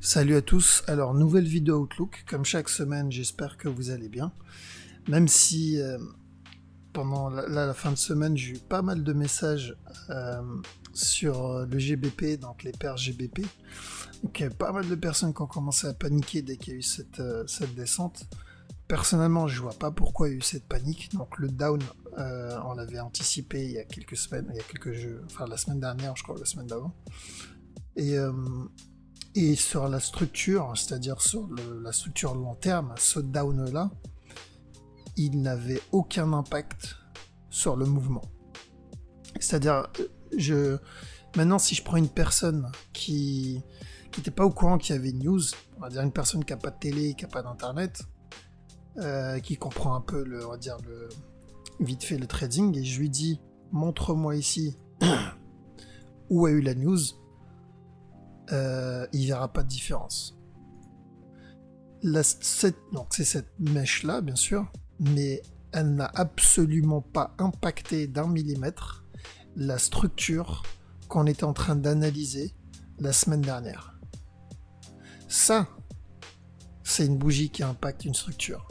Salut à tous, alors nouvelle vidéo Outlook, comme chaque semaine j'espère que vous allez bien, même si pendant la fin de semaine j'ai eu pas mal de messages sur le GBP, donc les paires GBP, donc il y a pas mal de personnes qui ont commencé à paniquer dès qu'il y a eu cette descente. Personnellement je vois pas pourquoi il y a eu cette panique, donc le down on l'avait anticipé il y a quelques semaines, il y a quelques jeux, enfin la semaine dernière je crois, la semaine d'avant, et et sur la structure, c'est-à-dire sur la structure long terme, ce down-là, il n'avait aucun impact sur le mouvement. C'est-à-dire, maintenant, si je prends une personne qui n'était pas au courant qu'il y avait une news, on va dire une personne qui n'a pas de télé, qui n'a pas d'internet, qui comprend un peu on va dire vite fait le trading, et je lui dis, montre-moi ici où a eu la news, il verra pas de différence. Donc c'est cette mèche là bien sûr, mais elle n'a absolument pas impacté d'un millimètre la structure qu'on était en train d'analyser la semaine dernière. Ça, c'est une bougie qui impacte une structure.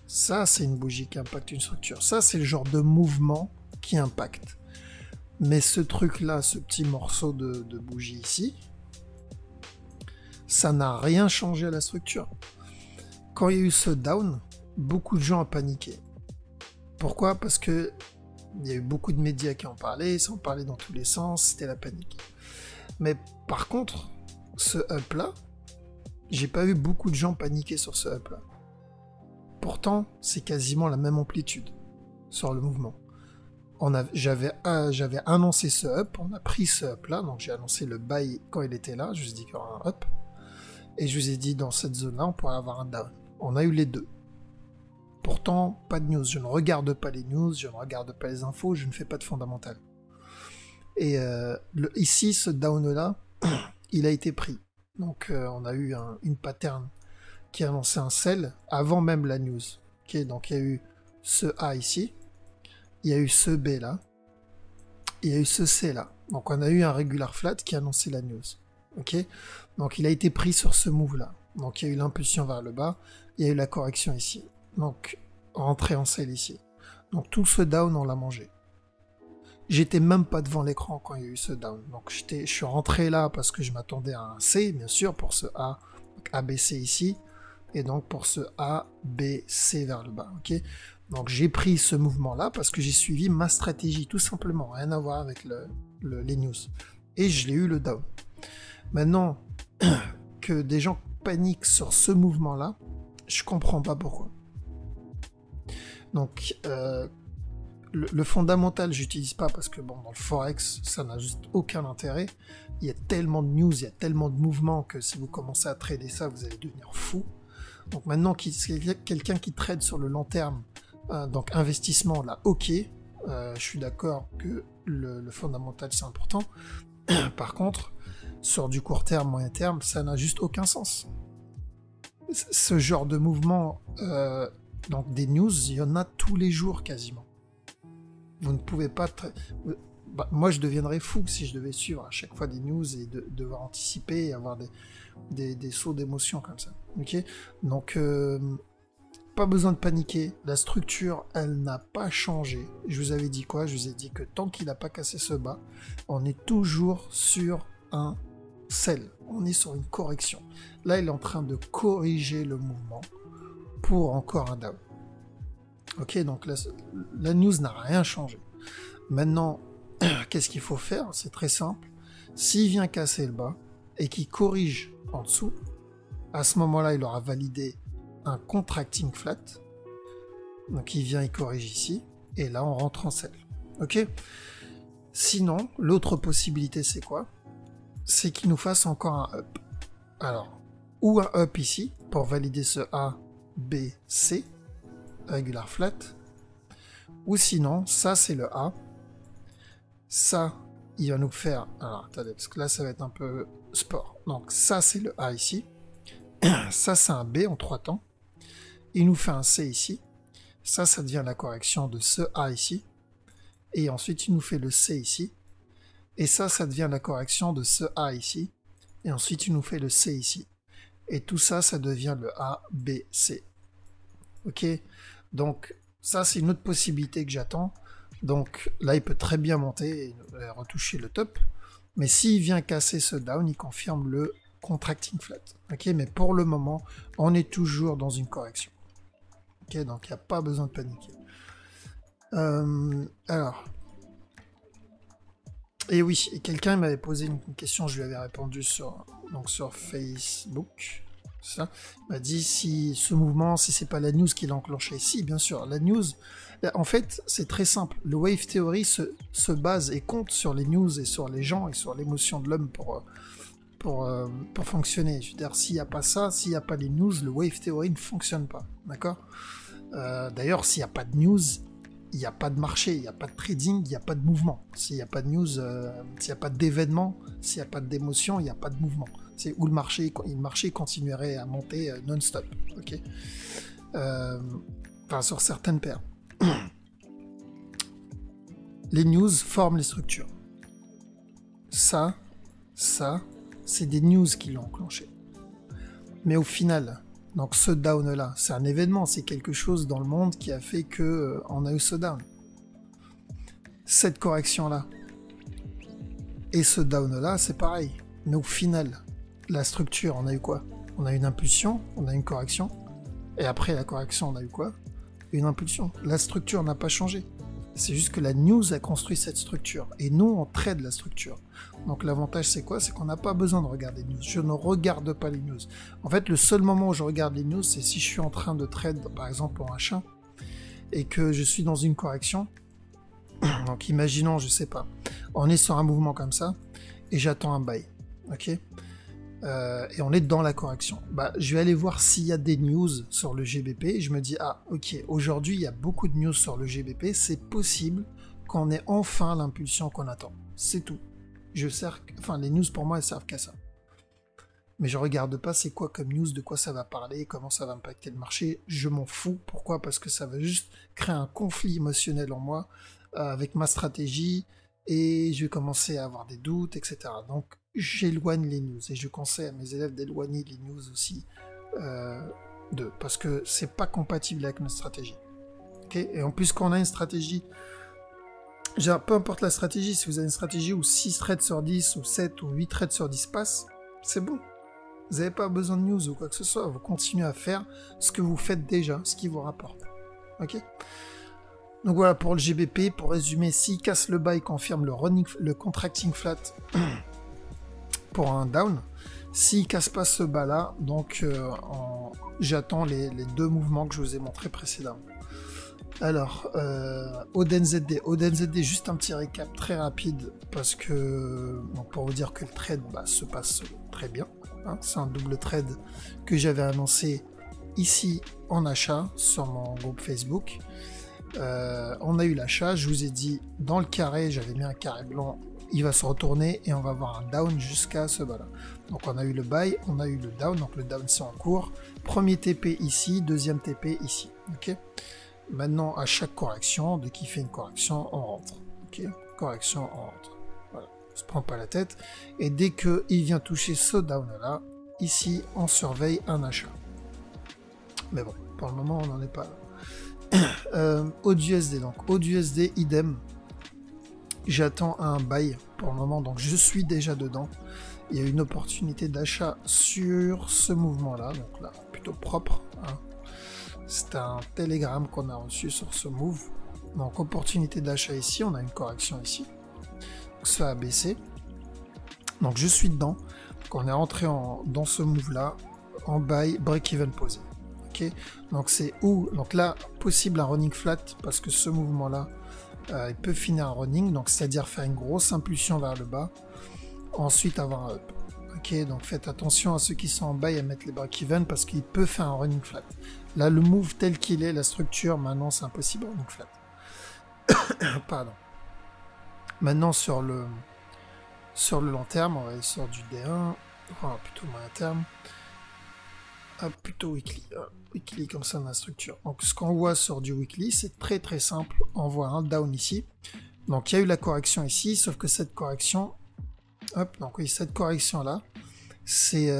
Ça, c'est une bougie qui impacte une structure. Ça, c'est le genre de mouvement qui impacte. Mais ce truc là, ce petit morceau de bougie ici, ça n'a rien changé à la structure. Quand il y a eu ce down, beaucoup de gens ont paniqué. Pourquoi? Parce que il y a eu beaucoup de médias qui en parlaient, ça en parlait dans tous les sens, c'était la panique. Mais par contre, ce up là, j'ai pas vu beaucoup de gens paniquer sur ce up là. Pourtant, c'est quasiment la même amplitude sur le mouvement. J'avais annoncé ce up, on a pris ce up là, donc j'ai annoncé le buy quand il était là, je vous ai dit qu'il y aura un up. Et je vous ai dit, dans cette zone-là, on pourrait avoir un down. On a eu les deux. Pourtant, pas de news. Je ne regarde pas les news, je ne regarde pas les infos, je ne fais pas de fondamental. Et ici, ce down-là, il a été pris. Donc, on a eu une pattern qui a annoncé un sell avant même la news. Okay, donc, il y a eu ce A ici, il y a eu ce B là, il y a eu ce C là. Donc, on a eu un regular flat qui a annoncé la news. Ok, donc il a été pris sur ce move là. Donc il y a eu l'impulsion vers le bas, il y a eu la correction ici. Donc rentrée en sell ici. Donc tout ce down on l'a mangé. J'étais même pas devant l'écran quand il y a eu ce down. Donc je suis rentré là parce que je m'attendais à un C bien sûr pour ce A, donc ABC ici, et donc pour ce ABC vers le bas. Ok, donc j'ai pris ce mouvement là parce que j'ai suivi ma stratégie tout simplement, rien à voir avec les news. Et je l'ai eu le down. Maintenant que des gens paniquent sur ce mouvement-là, je comprends pas pourquoi. Donc, le fondamental, j'utilise pas parce que bon, dans le forex, ça n'a juste aucun intérêt. Il y a tellement de news, il y a tellement de mouvements que si vous commencez à trader ça, vous allez devenir fou. Donc maintenant, quelqu'un qui trade sur le long terme, donc investissement, là, ok, je suis d'accord que le fondamental c'est important. Par contre, sur du court terme, moyen terme, ça n'a juste aucun sens. Ce genre de mouvement, donc des news, il y en a tous les jours quasiment. Vous ne pouvez pas... moi, je deviendrais fou si je devais suivre à chaque fois des news et devoir anticiper et avoir des sauts d'émotion comme ça. Ok, donc, pas besoin de paniquer. La structure, elle n'a pas changé. Je vous avais dit quoi? Je vous ai dit que tant qu'il n'a pas cassé ce bas, on est toujours sur un sell. On est sur une correction. Là, il est en train de corriger le mouvement pour encore un down. Ok, donc la news n'a rien changé. Maintenant, qu'est-ce qu'il faut faire? C'est très simple. S'il vient casser le bas et qu'il corrige en dessous, à ce moment-là, il aura validé un contracting flat. Donc il vient, il corrige ici. Et là, on rentre en sell. Ok? Sinon, l'autre possibilité, c'est quoi? C'est qu'il nous fasse encore un up. Alors, ou un up ici, pour valider ce A, B, C, regular flat. Ou sinon, ça c'est le A. Ça, il va nous faire... Alors, attendez, parce que là, ça va être un peu sport. Donc, ça c'est le A ici. Ça, c'est un B en 3 temps. Il nous fait un C ici. Ça devient la correction de ce A ici. Et ensuite, il nous fait le C ici. Et ça devient la correction de ce A ici. Et ensuite, il nous fait le C ici. Et tout ça, ça devient le A, B, C. Ok? Donc, ça, c'est une autre possibilité que j'attends. Donc, là, il peut très bien monter et retoucher le top. Mais s'il vient casser ce down, il confirme le contracting flat. Ok? Mais pour le moment, on est toujours dans une correction. Ok? Donc, il n'y a pas besoin de paniquer. Alors... Et oui, et quelqu'un m'avait posé une question, je lui avais répondu sur Facebook. Ça. Il m'a dit si ce mouvement, si c'est pas la news qui l'a enclenché. Si, bien sûr, la news. En fait, c'est très simple. Le wave theory se base et compte sur les news et sur les gens et sur l'émotion de l'homme pour fonctionner. Je veux dire, s'il n'y a pas ça, s'il n'y a pas les news, le wave theory ne fonctionne pas. D'accord? D'ailleurs, s'il n'y a pas de news, il n'y a pas de marché, il n'y a pas de trading, il n'y a pas de mouvement. S'il n'y a pas de news, s'il n'y a pas d'événement, s'il n'y a pas d'émotion, il n'y a pas de mouvement. C'est où le marché continuerait à monter non-stop. Ok. Enfin, sur certaines paires. Les news forment les structures. Ça, c'est des news qui l'ont enclenché. Mais au final, donc ce down-là, c'est un événement, c'est quelque chose dans le monde qui a fait que on a eu ce down. Cette correction-là et ce down-là, c'est pareil. Mais au final, la structure, on a eu quoi? On a une impulsion, on a une correction. Et après la correction, on a eu quoi? Une impulsion. La structure n'a pas changé. C'est juste que la news a construit cette structure. Et nous, on trade la structure. Donc l'avantage, c'est quoi? C'est qu'on n'a pas besoin de regarder les news. Je ne regarde pas les news. En fait, le seul moment où je regarde les news, c'est si je suis en train de trade, par exemple, en H1, et que je suis dans une correction. Donc imaginons, je sais pas, on est sur un mouvement comme ça, et j'attends un buy. Ok? Et on est dans la correction. Bah, je vais aller voir s'il y a des news sur le GBP. Et je me dis, ah, ok, aujourd'hui, il y a beaucoup de news sur le GBP. C'est possible qu'on ait enfin l'impulsion qu'on attend. C'est tout. Enfin, les news, pour moi, elles servent qu'à ça. Mais je regarde pas c'est quoi comme news, de quoi ça va parler, comment ça va impacter le marché. Je m'en fous. Pourquoi? Parce que ça va juste créer un conflit émotionnel en moi avec ma stratégie. Et je vais commencer à avoir des doutes, etc. Donc, j'éloigne les news. Et je conseille à mes élèves d'éloigner les news aussi parce que c'est pas compatible avec notre stratégie. Okay? Et en plus, quand on a une stratégie, genre, peu importe la stratégie, si vous avez une stratégie où 6 trades sur 10, ou 7, ou 8 trades sur 10 passent, c'est bon. Vous n'avez pas besoin de news ou quoi que ce soit. Vous continuez à faire ce que vous faites déjà, ce qui vous rapporte. Ok? Donc voilà pour le GBP. Pour résumer, s'il casse le bas, il confirme le contracting flat pour un down. S'il casse pas ce bas là, donc j'attends les deux mouvements que je vous ai montrés précédemment. Alors, ODNZD. ODNZD, juste un petit récap très rapide parce que donc pour vous dire que le trade se passe très bien. Hein, c'est un double trade que j'avais annoncé ici en achat sur mon groupe Facebook. On a eu l'achat, je vous ai dit dans le carré, j'avais mis un carré blanc, il va se retourner et on va avoir un down jusqu'à ce bas là. Donc on a eu le buy, on a eu le down, donc le down c'est en cours. Premier TP ici, deuxième TP ici. Ok. Maintenant à chaque correction, dès qu'il fait une correction, on rentre. Ok. Correction, on rentre. Voilà. On se prend pas la tête. Et dès qu'il vient toucher ce down là, ici on surveille un achat. Mais bon, pour le moment on n'en est pas là. AUDUSD, donc AUDUSD idem, j'attends un buy pour le moment, donc je suis déjà dedans. Il y a une opportunité d'achat sur ce mouvement là, donc là plutôt propre, hein. C'est un télégramme qu'on a reçu sur ce move, donc opportunité d'achat ici, on a une correction ici, donc ça a baissé, donc je suis dedans, donc on est rentré dans ce move là en buy, break even posé. Okay. Donc c'est où, donc là possible un running flat parce que ce mouvement là il peut finir un running, donc c'est-à-dire faire une grosse impulsion vers le bas, ensuite avoir un up. Ok, donc faites attention à ceux qui sont en bas et à mettre les break-even parce qu'il peut faire un running flat. Là le move tel qu'il est, la structure, maintenant c'est impossible running flat. Pardon. Maintenant sur le long terme, on va aller sur du D1, enfin plutôt moyen terme. Plutôt weekly comme ça dans la structure. Donc ce qu'on voit sur du weekly, c'est très très simple. On voit un down ici. Donc il y a eu la correction ici, sauf que cette correction, hop, donc oui, cette correction là, c'est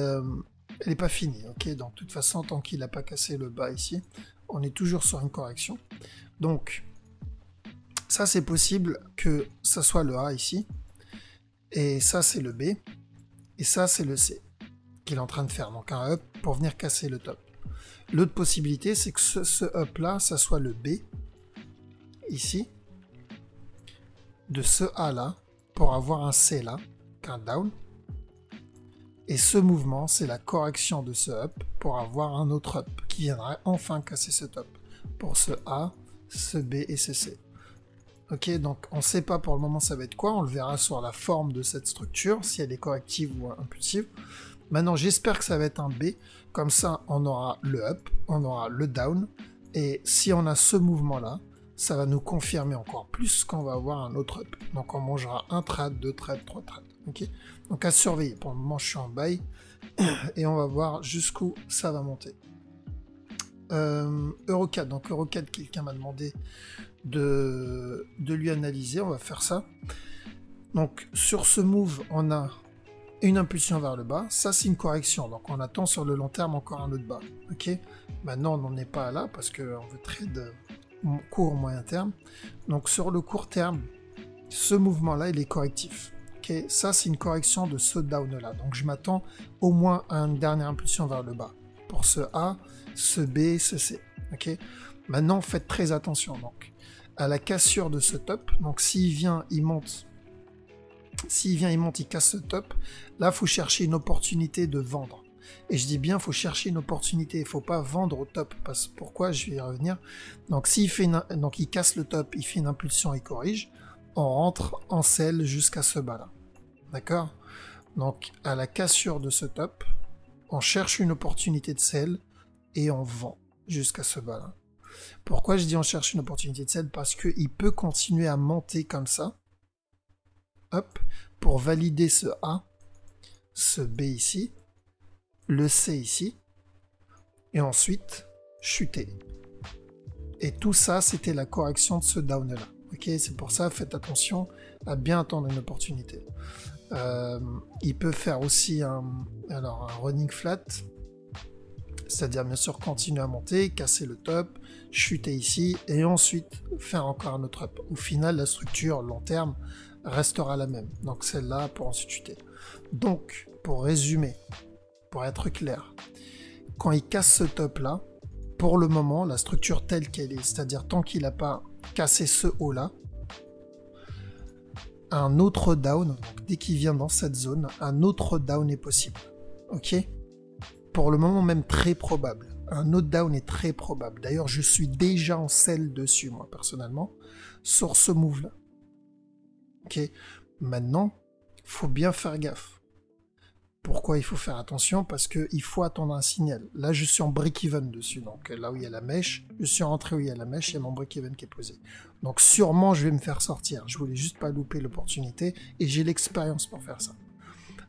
Elle n'est pas finie, ok? Donc, de toute façon, tant qu'il n'a pas cassé le bas ici, on est toujours sur une correction. Donc, ça, c'est possible que ça soit le A ici, et ça, c'est le B, et ça, c'est le C qu'il est en train de faire. Donc, un up pour venir casser le top. L'autre possibilité, c'est que ce up-là, ça soit le B, ici, de ce A-là, pour avoir un C-là, qu'un down. Et ce mouvement, c'est la correction de ce up pour avoir un autre up qui viendrait enfin casser ce top. Pour ce A, ce B et ce C. Ok, donc on ne sait pas pour le moment ça va être quoi, on le verra sur la forme de cette structure, si elle est corrective ou impulsive. Maintenant, j'espère que ça va être un B, comme ça on aura le up, on aura le down, et si on a ce mouvement-là, ça va nous confirmer encore plus qu'on va avoir un autre up. Donc on mangera un trade, deux trades, trois trades. Ok, donc à surveiller. Pour le moment, je suis en buy et on va voir jusqu'où ça va monter. Eurocad. Donc Eurocad, quelqu'un m'a demandé de lui analyser. On va faire ça. Donc sur ce move, on a une impulsion vers le bas. Ça, c'est une correction. Donc on attend sur le long terme encore un autre bas. Ok. Maintenant, on n'en est pas là parce qu'on veut trade court moyen terme. Donc sur le court terme, ce mouvement-là, il est correctif. Okay, ça, c'est une correction de ce down-là. Donc, je m'attends au moins à une dernière impulsion vers le bas. Pour ce A, ce B, ce C. Okay, maintenant, faites très attention. Donc, à la cassure de ce top. Donc, s'il vient, il monte. S'il vient, il monte, il casse ce top. Là, il faut chercher une opportunité de vendre. Et je dis bien, il faut chercher une opportunité. Il ne faut pas vendre au top. Parce, pourquoi? Je vais y revenir. Donc, s'il fait donc, il casse le top, il fait une impulsion, il corrige. On rentre en sell jusqu'à ce bas-là. D'accord? Donc, à la cassure de ce top, on cherche une opportunité de sell et on vend jusqu'à ce bas-là. Pourquoi je dis on cherche une opportunité de sell? Parce qu'il peut continuer à monter comme ça, hop, pour valider ce A, ce B ici, le C ici, et ensuite chuter. Et tout ça, c'était la correction de ce down-là. Ok, c'est pour ça, faites attention à bien attendre une opportunité. Il peut faire aussi un running flat, c'est-à-dire bien sûr continuer à monter, casser le top, chuter ici, et ensuite faire encore un autre up. Au final, la structure long terme restera la même. Donc celle-là pour ensuite chuter. Donc, pour résumer, pour être clair, quand il casse ce top-là, pour le moment, la structure telle qu'elle est, c'est-à-dire tant qu'il n'a pas cassé ce haut-là, un autre down, donc dès qu'il vient dans cette zone, un autre down est possible. Ok? Pour le moment, même très probable. Un autre down est très probable. D'ailleurs, je suis déjà en sell dessus, moi, personnellement, sur ce move-là. Ok? Maintenant, il faut bien faire gaffe. Pourquoi il faut faire attention? Parce qu'il faut attendre un signal. Là, je suis en break-even dessus. Donc là où il y a la mèche, je suis rentré où il y a la mèche, il y a mon break-even qui est posé. Donc sûrement, je vais me faire sortir. Je voulais juste pas louper l'opportunité et j'ai l'expérience pour faire ça.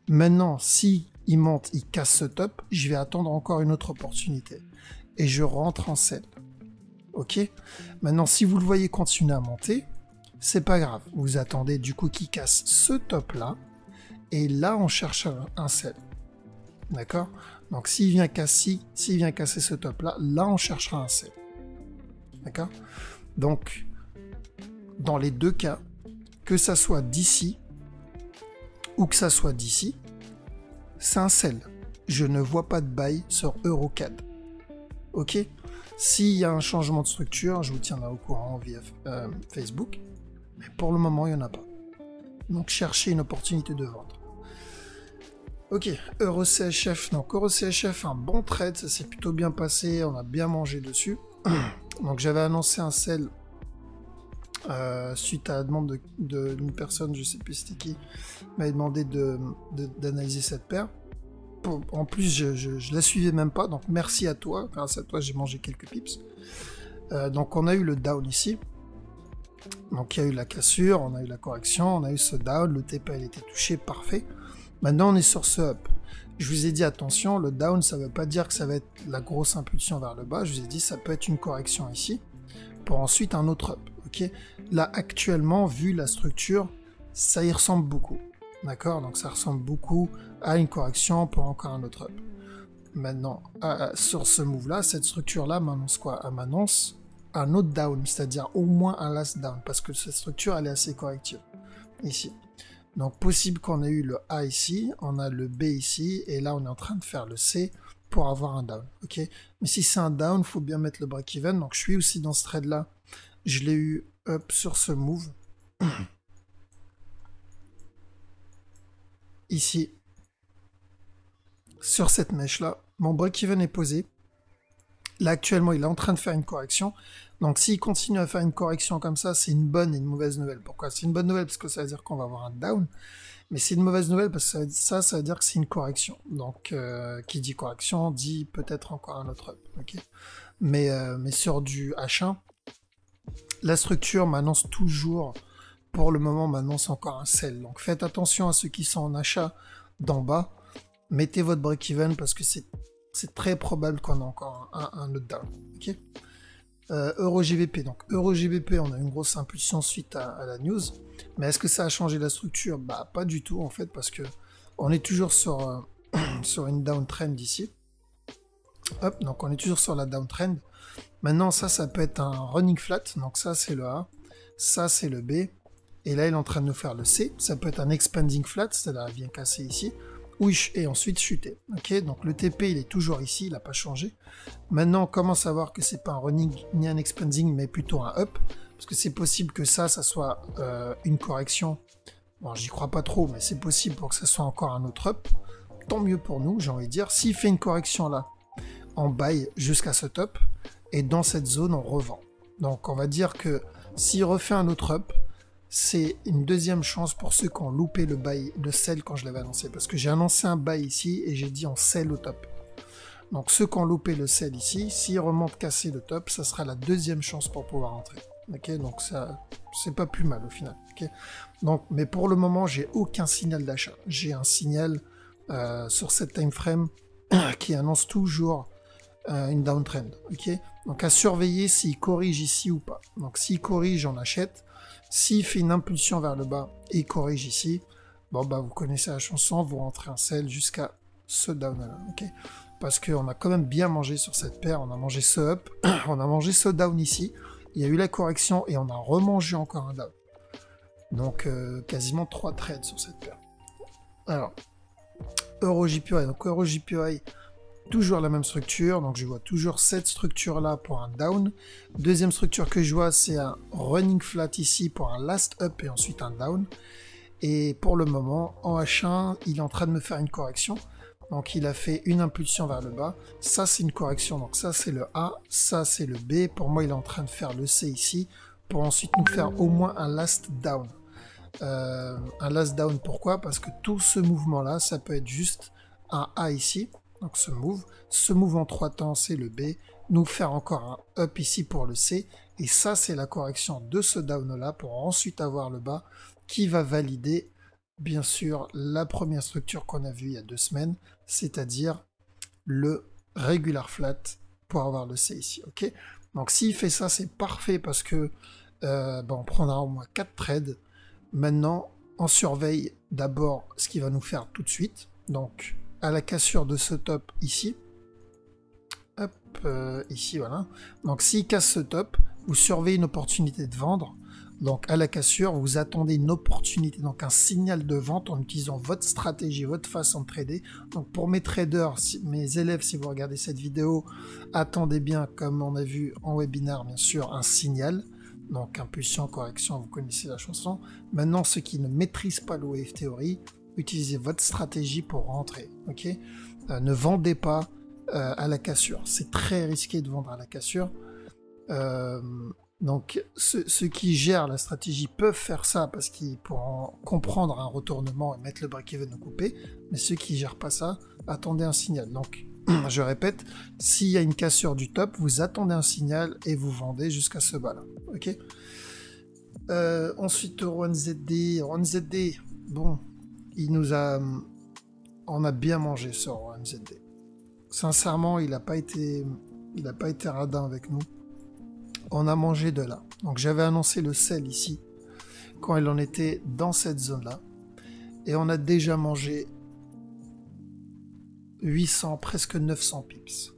Maintenant, si il monte, il casse ce top, je vais attendre encore une autre opportunité. Et je rentre en sell. Ok? Maintenant, si vous le voyez continuer à monter, c'est pas grave. Vous attendez du coup qu'il casse ce top-là. Et là, on cherche un sell. D'accord? Donc, s'il vient casser ce top-là, là, on cherchera un sell. D'accord? Donc, dans les deux cas, que ça soit d'ici ou que ça soit d'ici, c'est un sell. Je ne vois pas de buy sur Eurocad. Ok? S'il y a un changement de structure, je vous tiendrai au courant via Facebook. Mais pour le moment, il n'y en a pas. Donc, cherchez une opportunité de vendre. Ok, EuroCHF. Donc, EuroCHF, un bon trade. Ça s'est plutôt bien passé. On a bien mangé dessus. Donc, j'avais annoncé un sell suite à la demande d'une personne, je sais plus c'était qui, m'avait demandé d'analyser cette paire. En plus, je la suivais même pas. Donc, merci à toi. Grâce à toi, j'ai mangé quelques pips. Donc, on a eu le down ici. Donc il y a eu la cassure, on a eu la correction, on a eu ce down, le TP était touché, parfait. Maintenant on est sur ce up. Je vous ai dit attention, le down ça ne veut pas dire que ça va être la grosse impulsion vers le bas, je vous ai dit ça peut être une correction ici, pour ensuite un autre up. Okay, là actuellement, vu la structure, ça y ressemble beaucoup. D'accord? Donc ça ressemble beaucoup à une correction pour encore un autre up. Maintenant, sur ce move-là, cette structure-là m'annonce quoi? Elle m'annonce un autre down, c'est-à-dire au moins un last down, parce que cette structure, elle est assez corrective, ici. Donc, possible qu'on ait eu le A ici, on a le B ici, et là, on est en train de faire le C pour avoir un down, ok? Mais si c'est un down, il faut bien mettre le break-even, donc je suis aussi dans ce trade-là. Je l'ai eu up sur ce move. Ici, sur cette mèche-là, mon break-even est posé. Là, actuellement, il est en train de faire une correction. Donc, s'il continue à faire une correction comme ça, c'est une bonne et une mauvaise nouvelle. Pourquoi? C'est une bonne nouvelle parce que ça veut dire qu'on va avoir un down. Mais c'est une mauvaise nouvelle parce que ça veut dire que c'est une correction. Donc, qui dit correction, dit peut-être encore un autre up. Okay, mais sur du H1, la structure m'annonce toujours, pour le moment, m'annonce encore un sell. Donc, faites attention à ceux qui sont en achat d'en bas. Mettez votre break-even parce que c'est très probable qu'on ait encore un autre down. Okay, Euro-GBP. Donc, Euro-GBP, on a une grosse impulsion suite à la news. Mais est-ce que ça a changé la structure? Bah, pas du tout, en fait, parce que on est toujours sur, sur une downtrend ici. Hop, donc on est toujours sur la downtrend. Maintenant, ça peut être un running flat. Donc, ça, c'est le A. Ça, c'est le B. Et là, il est en train de nous faire le C. Ça peut être un expanding flat, c'est-à-dire bien cassé ici. Et ensuite chuter. Ok, donc le TP il est toujours ici, il n'a pas changé. Maintenant on commence à voir que c'est pas un running ni un expanding, mais plutôt un up, parce que c'est possible que ça soit une correction. Bon, j'y crois pas trop, mais c'est possible pour que ça soit encore un autre up. Tant mieux pour nous, j'ai envie de dire. S'il fait une correction là, on buy jusqu'à ce top, et dans cette zone on revend. Donc on va dire que s'il refait un autre up, c'est une deuxième chance pour ceux qui ont loupé le buy, le sell quand je l'avais annoncé. Parce que j'ai annoncé un buy ici et j'ai dit on sell au top. Donc ceux qui ont loupé le sell ici, s'ils remontent casser le top, ça sera la deuxième chance pour pouvoir entrer. Ok, donc ça, c'est pas plus mal au final. Okay, donc, mais pour le moment, j'ai aucun signal d'achat. J'ai un signal sur cette time frame qui annonce toujours une downtrend. Ok, donc à surveiller s'il corrige ici ou pas. Donc s'il corrige, on achète. S'il fait une impulsion vers le bas et corrige ici, bon bah vous connaissez la chanson, vous rentrez un sell jusqu'à ce down là, ok? Parce qu'on a quand même bien mangé sur cette paire, on a mangé ce up, on a mangé ce down ici, il y a eu la correction et on a remangé encore un down. Donc quasiment 3 trades sur cette paire. Alors, Euro-JPY, donc Euro-JPY, toujours la même structure, donc je vois toujours cette structure là pour un down. Deuxième structure que je vois, c'est un running flat ici pour un last up et ensuite un down. Et pour le moment, en H1, il est en train de me faire une correction. Donc il a fait une impulsion vers le bas. Ça c'est une correction, donc ça c'est le A, ça c'est le B. Pour moi, il est en train de faire le C ici pour ensuite nous faire au moins un last down. Un last down, pourquoi? Parce que tout ce mouvement là, ça peut être juste un A ici. Donc ce move en 3 temps, c'est le B, nous faire encore un up ici pour le C, et ça c'est la correction de ce down là pour ensuite avoir le bas qui va valider bien sûr la première structure qu'on a vue il y a 2 semaines, c'est-à-dire le regular flat pour avoir le C ici. Ok, donc s'il fait ça, c'est parfait parce que on prendra au moins 4 trades. Maintenant, on surveille d'abord ce qu'il va nous faire tout de suite. Donc à la cassure de ce top ici, hop, ici voilà. Donc s'il casse ce top, vous surveillez une opportunité de vendre. Donc à la cassure, vous attendez une opportunité, donc un signal de vente en utilisant votre stratégie, votre façon de trader. Donc pour mes traders, mes élèves, si vous regardez cette vidéo, attendez bien, comme on a vu en webinaire bien sûr, un signal. Donc impulsion, correction, vous connaissez la chanson. Maintenant, ceux qui ne maîtrisent pas le wave theory, utilisez votre stratégie pour rentrer, ok? Ne vendez pas à la cassure. C'est très risqué de vendre à la cassure. Donc, ceux qui gèrent la stratégie peuvent faire ça parce qu'ils pourront comprendre un retournement et mettre le break-even au coupé. Mais ceux qui gèrent pas ça, attendez un signal. Donc, je répète, s'il y a une cassure du top, vous attendez un signal et vous vendez jusqu'à ce bas-là, ok? Ensuite, RoneZD. RoneZD, bon... on a bien mangé sur RoneZD. Sincèrement, il n'a pas été radin avec nous. On a mangé de là. Donc j'avais annoncé le sell ici, quand il en était dans cette zone-là. Et on a déjà mangé 800, presque 900 pips.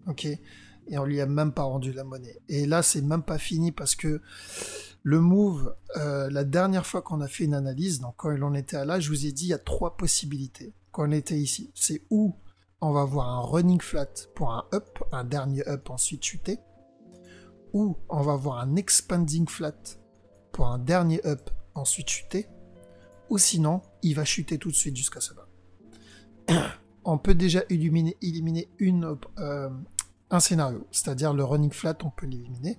Ok, et on lui a même pas rendu la monnaie. Et là, c'est même pas fini parce que le move, la dernière fois qu'on a fait une analyse, donc quand on était là, je vous ai dit il y a 3 possibilités. Quand on était ici, c'est où on va avoir un running flat pour un up, un dernier up ensuite chuter, ou on va avoir un expanding flat pour un dernier up ensuite chuter, ou sinon il va chuter tout de suite jusqu'à ce bas. On peut déjà éliminer un scénario, c'est-à-dire le running flat, on peut l'éliminer.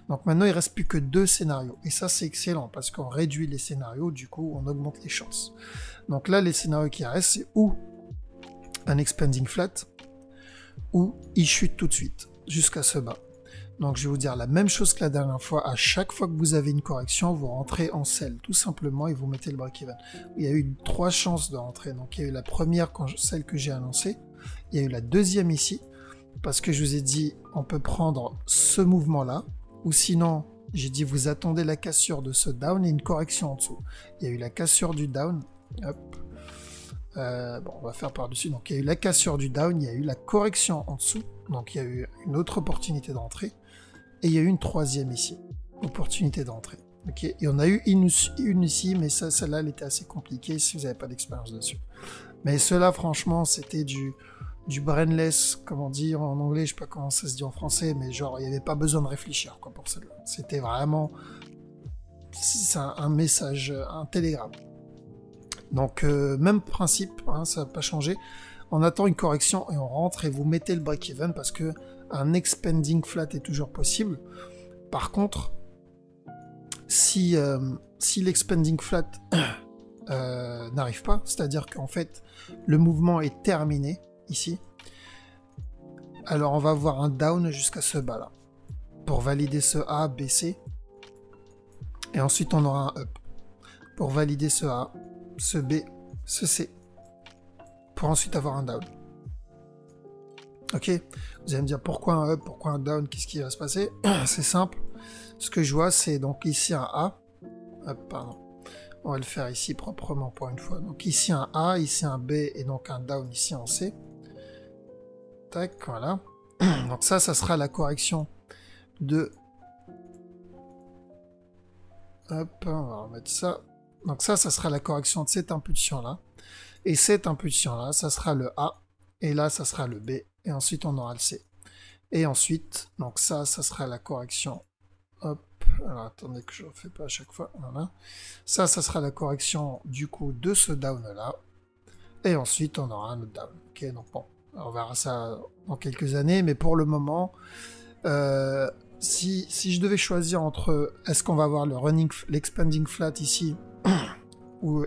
Donc maintenant, il ne reste plus que 2 scénarios. Et ça, c'est excellent parce qu'on réduit les scénarios, du coup, on augmente les chances. Donc là, les scénarios qui restent, c'est ou un expanding flat, ou il chute tout de suite, jusqu'à ce bas. Donc je vais vous dire la même chose que la dernière fois. À chaque fois que vous avez une correction, vous rentrez en sell, tout simplement, et vous mettez le break-even. Il y a eu 3 chances de rentrer. Donc il y a eu la première, celle que j'ai annoncée. Il y a eu la deuxième ici, parce que je vous ai dit, on peut prendre ce mouvement-là, ou sinon, j'ai dit, vous attendez la cassure de ce down et une correction en dessous. Il y a eu la cassure du down. Hop. Bon, on va faire par-dessus. Donc, il y a eu la cassure du down, il y a eu la correction en dessous. Donc, il y a eu une autre opportunité d'entrée. Et il y a eu une troisième ici. Opportunité d'entrée. Ok. Et on a eu une ici, mais celle-là, elle était assez compliquée si vous n'avez pas d'expérience dessus. Mais cela, franchement, c'était du brainless, comment dire en anglais, je sais pas comment ça se dit en français, mais genre, il n'y avait pas besoin de réfléchir quoi, pour celle-là. C'était vraiment un message, un télégramme. Donc, même principe, hein, ça n'a pas changé. On attend une correction et on rentre et vous mettez le break-even parce que un expanding flat est toujours possible. Par contre, si l'expanding flat n'arrive pas, c'est-à-dire qu'en fait, le mouvement est terminé, ici, alors on va avoir un down jusqu'à ce bas là pour valider ce A, B, C, et ensuite on aura un up pour valider ce A, ce B, ce C, pour ensuite avoir un down. Ok, vous allez me dire pourquoi un up, pourquoi un down, qu'est-ce qui va se passer? C'est simple, ce que je vois c'est donc ici un A, hop, pardon, on va le faire ici proprement pour une fois, donc ici un A, ici un B et donc un down ici en C. Tac, voilà. Donc ça sera la correction de... Hop, on va remettre ça. Donc ça sera la correction de cette impulsion-là. Et cette impulsion-là, ça sera le A. Et là, ça sera le B. Et ensuite, on aura le C. Et ensuite, donc ça sera la correction. Hop, alors attendez que je ne refais pas à chaque fois. Voilà. Ça sera la correction du coup de ce down-là. Et ensuite, on aura un autre down. Ok, donc bon. On verra ça dans quelques années, mais pour le moment, si je devais choisir entre est-ce qu'on va avoir l'expanding flat ici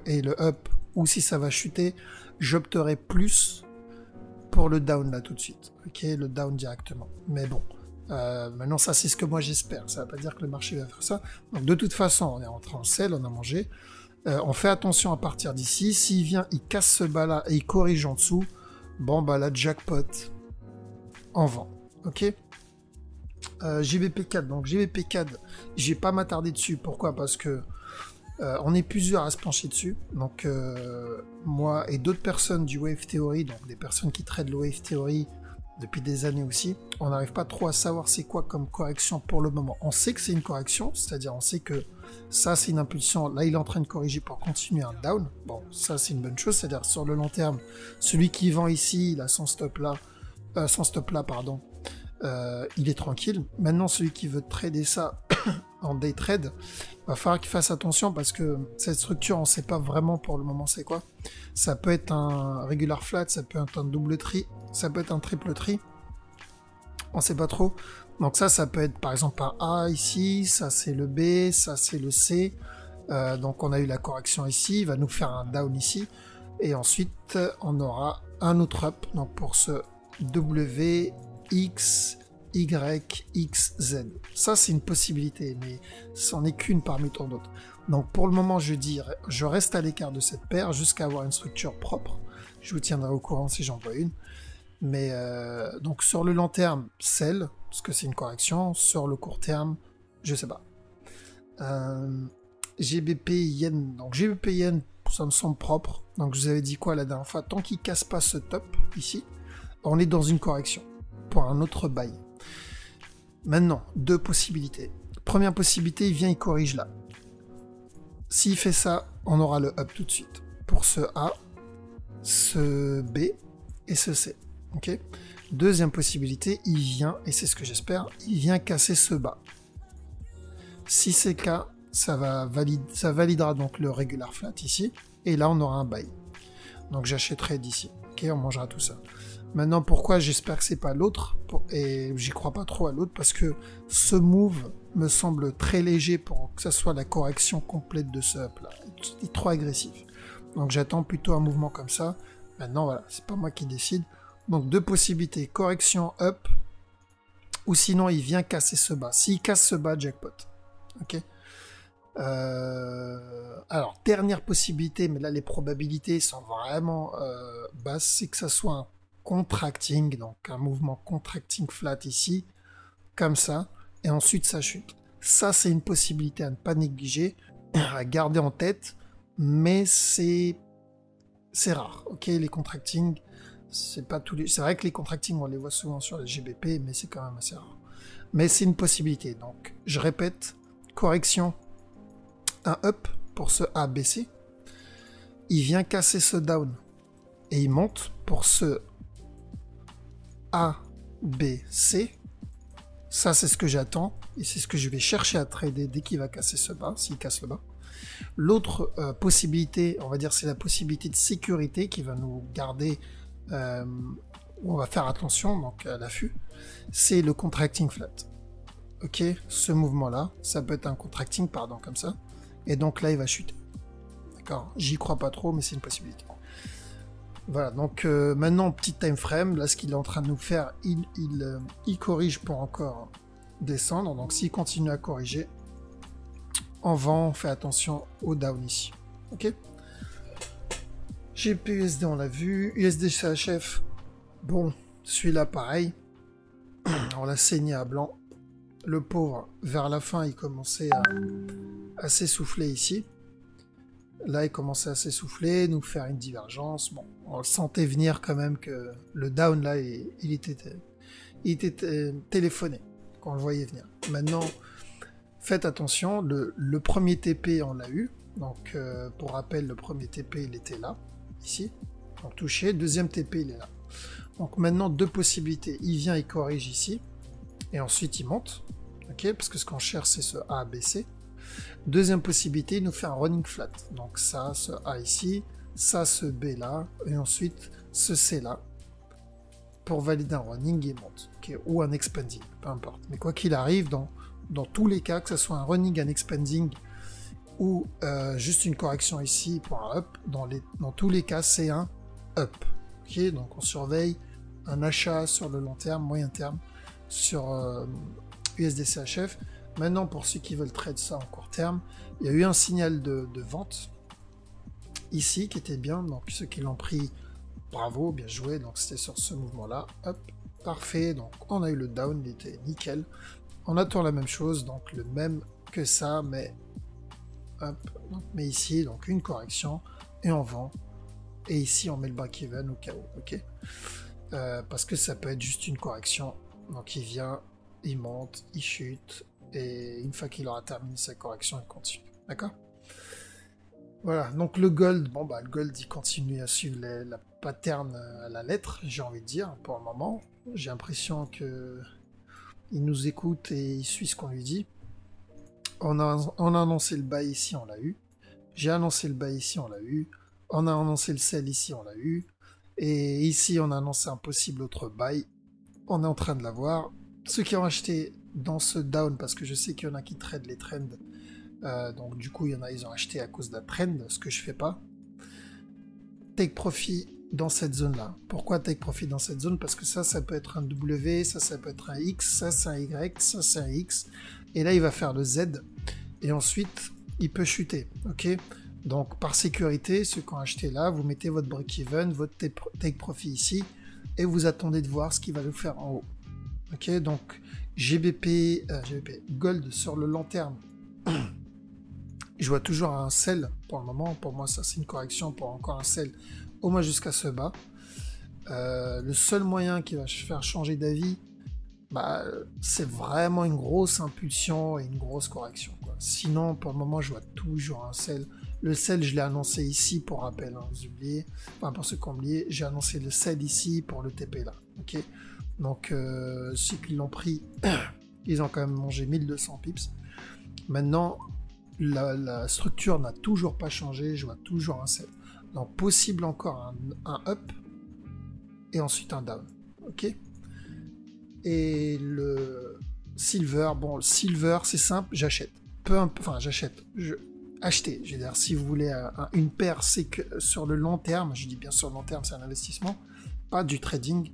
et le up, ou si ça va chuter, j'opterais plus pour le down là tout de suite. Ok, le down directement. Mais bon, maintenant ça c'est ce que moi j'espère. Ça ne veut pas dire que le marché va faire ça. Donc de toute façon, on est rentré en sell, on a mangé. On fait attention à partir d'ici. S'il vient, il casse ce bas là et il corrige en dessous. Bon, bah la jackpot en vend. Ok. GBP4. Donc GBP4, j'ai pas m'attarder dessus. Pourquoi? Parce que on est plusieurs à se pencher dessus. Donc moi et d'autres personnes du Wave Theory, donc des personnes qui traitent le Wave Theory depuis des années aussi, on n'arrive pas trop à savoir c'est quoi comme correction pour le moment. On sait que c'est une correction, c'est-à-dire on sait que ça c'est une impulsion, là il est en train de corriger pour continuer un down, bon ça c'est une bonne chose, c'est-à-dire sur le long terme, celui qui vend ici, il a son stop là, pardon, il est tranquille. Maintenant celui qui veut trader ça en day trade, va falloir qu'il fasse attention parce que cette structure on sait pas vraiment pour le moment c'est quoi. Ça peut être un regular flat, ça peut être un double tri, ça peut être un triple tri, on sait pas trop. Donc ça peut être par exemple un A ici, ça c'est le B, ça c'est le C. Donc on a eu la correction ici, il va nous faire un down ici. Et ensuite on aura un autre up, donc pour ce W, X, Y, X, Z. Ça c'est une possibilité, mais c'en est qu'une parmi tant d'autres. Donc pour le moment je reste à l'écart de cette paire jusqu'à avoir une structure propre. Je vous tiendrai au courant si j'en vois une. Mais donc sur le long terme, sell, parce que c'est une correction. Sur le court terme, je sais pas. GBP Yen. Donc GBP Yen, ça me semble propre. Donc je vous avais dit quoi la dernière fois? Tant qu'il casse pas ce top ici, on est dans une correction pour un autre buy. Maintenant, deux possibilités. Première possibilité, il vient, il corrige là. S'il fait ça, on aura le up tout de suite. Pour ce A, ce B et ce C. Ok. Deuxième possibilité, il vient, et c'est ce que j'espère, il vient casser ce bas. Si c'est le cas, ça validera donc le regular flat ici, et là on aura un buy. Donc j'achèterai d'ici. Ok, on mangera tout ça. Maintenant, pourquoi j'espère que c'est pas l'autre, et j'y crois pas trop à l'autre, parce que ce move me semble très léger pour que ça soit la correction complète de ce up là. Il est trop agressif. Donc j'attends plutôt un mouvement comme ça. Maintenant voilà, c'est pas moi qui décide. Donc deux possibilités, correction up, ou sinon il vient casser ce bas. S'il casse ce bas, jackpot. Ok. Alors dernière possibilité, mais là les probabilités sont vraiment basses, c'est que ça soit un contracting, donc un mouvement contracting flat ici, comme ça, et ensuite ça chute. Ça c'est une possibilité à ne pas négliger, à garder en tête, mais c'est rare. Ok, les contracting, c'est pas tous les. C'est vrai que les contracting on les voit souvent sur les GBP, mais c'est quand même assez rare. Mais c'est une possibilité. Donc je répète, correction, un up pour ce ABC, il vient casser ce down et il monte pour ce ABC. Ça c'est ce que j'attends et c'est ce que je vais chercher à trader dès qu'il va casser ce bas, s'il casse le bas. L'autre possibilité, on va dire, c'est la possibilité de sécurité qui va nous garder, où on va faire attention, donc à l'affût, c'est le contracting flat. Ok, ce mouvement-là, ça peut être un contracting, pardon, comme ça, et donc là il va chuter. D'accord, j'y crois pas trop, mais c'est une possibilité. Voilà, donc maintenant, petit time frame, là ce qu'il est en train de nous faire, il corrige pour encore descendre, donc s'il continue à corriger, en vend, on fait attention au down ici. Ok. GPUSD on l'a vu. USD CHF, bon, celui-là pareil. On l'a saigné à blanc. Le pauvre, vers la fin, il commençait à s'essouffler ici. Là, il commençait à s'essouffler, nous faire une divergence. Bon, on le sentait venir quand même que le down là, il était téléphoné, qu'on le voyait venir. Maintenant, faites attention, le premier TP, on l'a eu. Donc, pour rappel, le premier TP, il était là, ici. Donc, touché. Deuxième TP, il est là. Donc, maintenant, deux possibilités. Il vient, il corrige ici. Et ensuite, il monte. Ok, parce que ce qu'on cherche, c'est ce A, B, C. Deuxième possibilité, il nous fait un running flat. Donc, ça, ce A ici. Ça, ce B là. Et ensuite, ce C là. Pour valider un running, il monte. Okay, ou un expanding, peu importe. Mais quoi qu'il arrive, dans tous les cas, que ce soit un running, un expanding ou juste une correction ici pour un up, dans tous les cas, c'est un up. Okay, donc on surveille un achat sur le long terme, moyen terme, sur USD-CHF. Maintenant, pour ceux qui veulent trade ça en court terme, il y a eu un signal de vente ici qui était bien. Donc ceux qui l'ont pris, bravo, bien joué. Donc c'était sur ce mouvement-là. Hop, parfait. Donc on a eu le down, il était nickel. On attend la même chose, donc le même que ça, mais hop, donc, mais ici, donc une correction, et on vend. Et ici, on met le break-even au cas où, ok, parce que ça peut être juste une correction. Donc il vient, il monte, il chute, et une fois qu'il aura terminé sa correction, il continue, d'accord. Voilà, donc le gold, bon bah le gold il continue à suivre la pattern à la lettre, j'ai envie de dire, pour le moment. J'ai l'impression que il nous écoute et il suit ce qu'on lui dit. On a annoncé le buy ici, on l'a eu. J'ai annoncé le buy ici, on l'a eu. On a annoncé le sell ici, on l'a eu. Et ici, on a annoncé un possible autre buy. On est en train de l'avoir. Ceux qui ont acheté dans ce down, parce que je sais qu'il y en a qui tradent les trends, donc du coup, il y en a, ils ont acheté à cause d'un trend, ce que je fais pas. Take profit dans cette zone-là. Pourquoi take profit dans cette zone? Parce que ça peut être un W, ça peut être un X, ça c'est un Y, ça c'est un X. Et là, il va faire le Z. Et ensuite, il peut chuter. Ok. Donc, par sécurité, ceux qui ont acheté là, vous mettez votre break-even, votre take profit ici, et vous attendez de voir ce qu'il va nous faire en haut. Ok. Donc, GBP, Gold sur le long terme. Je vois toujours un sell pour le moment. Pour moi, ça c'est une correction pour encore un sell au moins jusqu'à ce bas. Le seul moyen qui va faire changer d'avis, bah, c'est vraiment une grosse impulsion et une grosse correction, quoi. Sinon, pour le moment, je vois toujours un sell. Le sell, je l'ai annoncé ici pour rappel, hein, vous oubliez. Enfin, pour ceux qui ont oublié, j'ai annoncé le sell ici pour le TP là. Ok. Donc, ceux qui l'ont pris, ils ont quand même mangé 1200 pips. Maintenant, la structure n'a toujours pas changé. Je vois toujours un sell. Donc, possible encore un up et ensuite un down. Ok. Et le silver, bon, le silver, c'est simple, j'achète. J'achète. Acheter. Je veux dire, si vous voulez une paire, c'est que sur le long terme, je dis bien sur le long terme, c'est un investissement, pas du trading.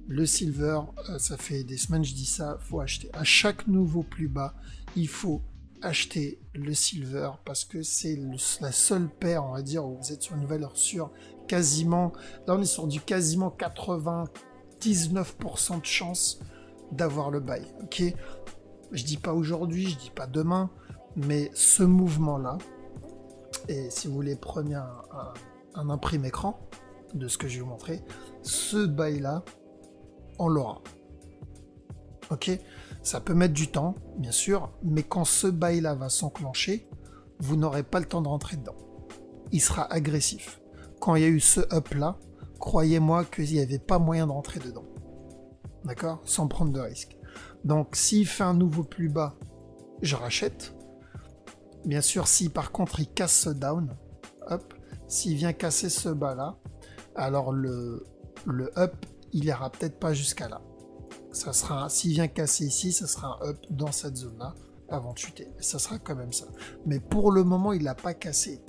Le silver, ça fait des semaines, je dis ça, faut acheter. À chaque nouveau plus bas, il faut acheter le silver parce que c'est la seule paire, on va dire, où vous êtes sur une valeur sûre, quasiment. Là, on est sur du quasiment 99% de chance d'avoir le buy. Ok, je dis pas aujourd'hui, je dis pas demain, mais ce mouvement-là, et si vous voulez, prenez un imprime écran de ce que je vais vous montrer, ce buy-là, on l'aura. Ok, ça peut mettre du temps, bien sûr, mais quand ce buy-là va s'enclencher, vous n'aurez pas le temps de rentrer dedans. Il sera agressif. Quand il y a eu ce up-là, croyez-moi qu'il n'y avait pas moyen de rentrer dedans. D'accord? Sans prendre de risque. Donc, s'il fait un nouveau plus bas, je rachète. Bien sûr, si par contre il casse ce down, hop, s'il vient casser ce bas-là, alors le up, il ira peut-être pas jusqu'à là. Ça sera, s'il vient casser ici, ça sera un up dans cette zone-là avant de chuter. Ça sera quand même ça. Mais pour le moment, il l'a pas cassé.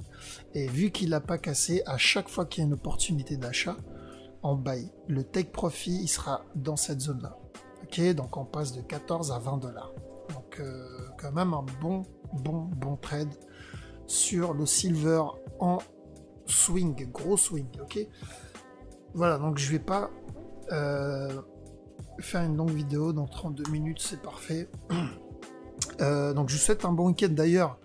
Et vu qu'il l'a pas cassé, à chaque fois qu'il y a une opportunité d'achat, en buy, le take profit, il sera dans cette zone-là. Ok, donc on passe de 14 à 20 $. Donc quand même un bon trade sur le silver en swing, gros swing. Ok. Voilà, donc je vais pas faire une longue vidéo, dans 32 minutes, c'est parfait. Donc je vous souhaite un bon week-end d'ailleurs.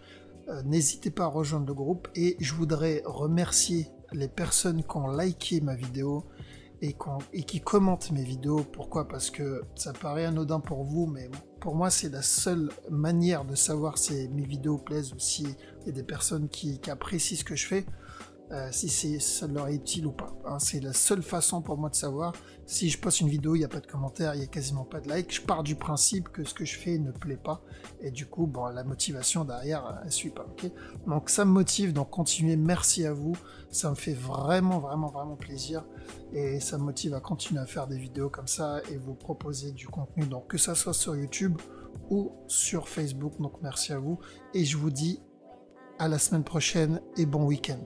N'hésitez pas à rejoindre le groupe et je voudrais remercier les personnes qui ont liké ma vidéo et qui commentent mes vidéos. Pourquoi? Parce que ça paraît anodin pour vous, mais pour moi c'est la seule manière de savoir si mes vidéos plaisent ou si il y a des personnes qui apprécient ce que je fais. Si ça leur est utile ou pas. Hein, c'est la seule façon pour moi de savoir. Si je poste une vidéo, il n'y a pas de commentaires, il n'y a quasiment pas de like, je pars du principe que ce que je fais ne plaît pas. Et du coup, bon, la motivation derrière, elle ne suit pas. Okay, donc ça me motive, donc continuez, merci à vous. Ça me fait vraiment plaisir. Et ça me motive à continuer à faire des vidéos comme ça et vous proposer du contenu. Donc que ça soit sur YouTube ou sur Facebook. Donc merci à vous. Et je vous dis à la semaine prochaine et bon week-end.